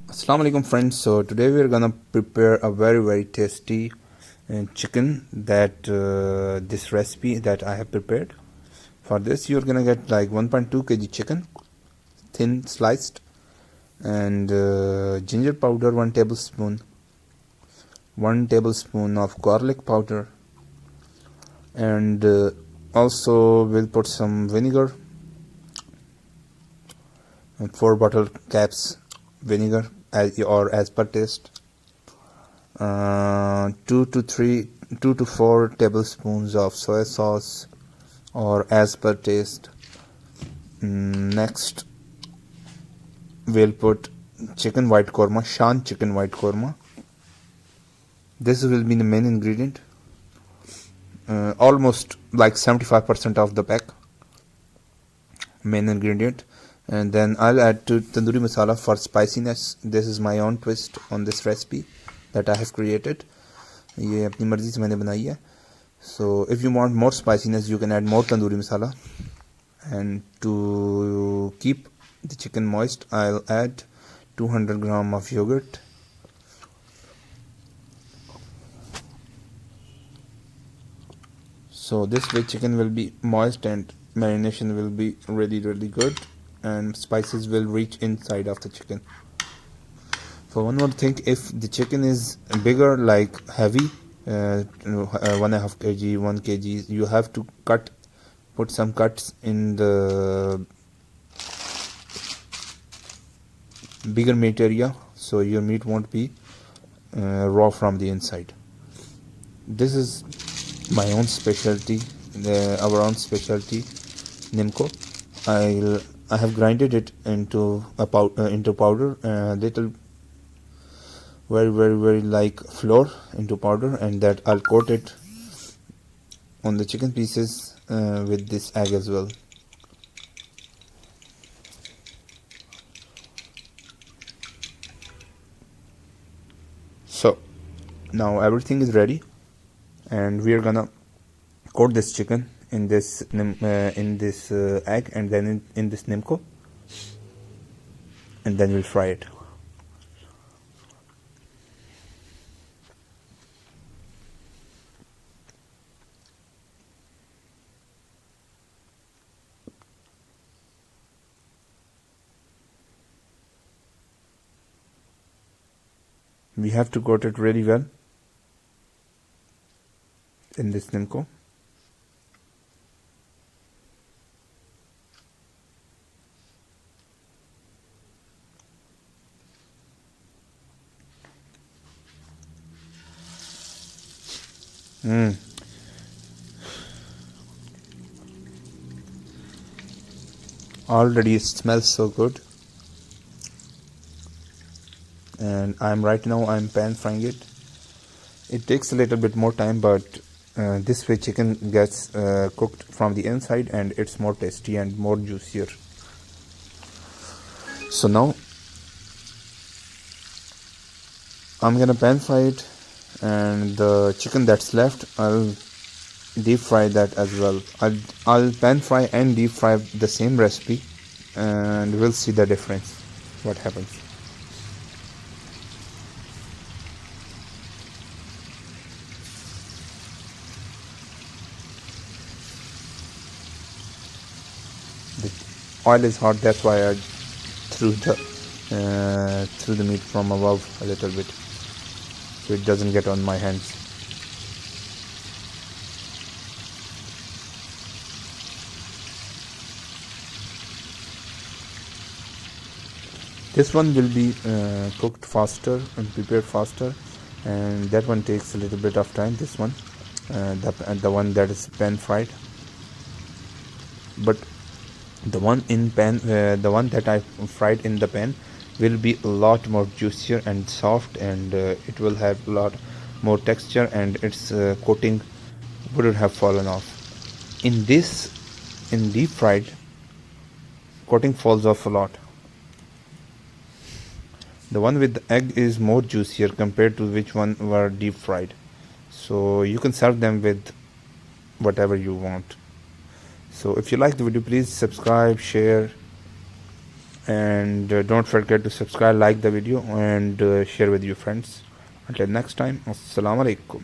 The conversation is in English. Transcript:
Assalamu alaikum friends. So today we are gonna prepare a very tasty chicken that this recipe that I have prepared. For this you're gonna get like 1.2 kg chicken, thin sliced, and ginger powder 1 tablespoon, 1 tablespoon of garlic powder, and also we'll put some vinegar, 4 bottle caps vinegar as per taste. 2 to 4 tablespoons of soy sauce or as per taste. Next we'll put chicken white korma, shan chicken white korma. This will be the main ingredient, almost like 75% of the pack, main ingredient. And then I'll add to tandoori masala for spiciness. This is my own twist on this recipe that I have created. ये अपनी मर्जी से मैंने बनाई है. So if you want more spiciness, you can add more tandoori masala. And to keep the chicken moist, I'll add 200 gram of yogurt. So this way chicken will be moist and marination will be really good, and spices will reach inside of the chicken. For one more thing, if the chicken is bigger, like heavy, 1.5 kg, 1 kg, you have to put some cuts in the bigger meat area, so your meat won't be raw from the inside. This is my own specialty, our own specialty, Nimco. I have grinded it into powder, little very like flour into powder, and that I'll coat it on the chicken pieces with this egg as well. So now everything is ready, and we are gonna coat this chicken in this egg, and then in this Nimco, and then we'll fry it. We have to coat it really well in this Nimco. Already it smells so good, and I'm pan frying it. It takes a little bit more time, but this way chicken gets cooked from the inside, and it's more tasty and more juicier. So now I'm gonna pan fry it, and the chicken that's left, I'll deep fry that as well. I'll pan fry and deep fry the same recipe, and we'll see the difference, what happens. The oil is hot, that's why I threw the meat from above a little bit, so it doesn't get on my hands. This one will be cooked faster and prepared faster, and that one takes a little bit of time. This one, the one that is pan fried, but the one that I fried in the pan will be a lot more juicier and soft, and it will have a lot more texture, and its coating wouldn't have fallen off. In deep fried, coating falls off a lot. The one with the egg is more juicier compared to which one were deep fried, so you can serve them with whatever you want. So if you like the video, please subscribe, share, and don't forget to subscribe, like the video, and share with your friends. Until next time, assalamu alaikum.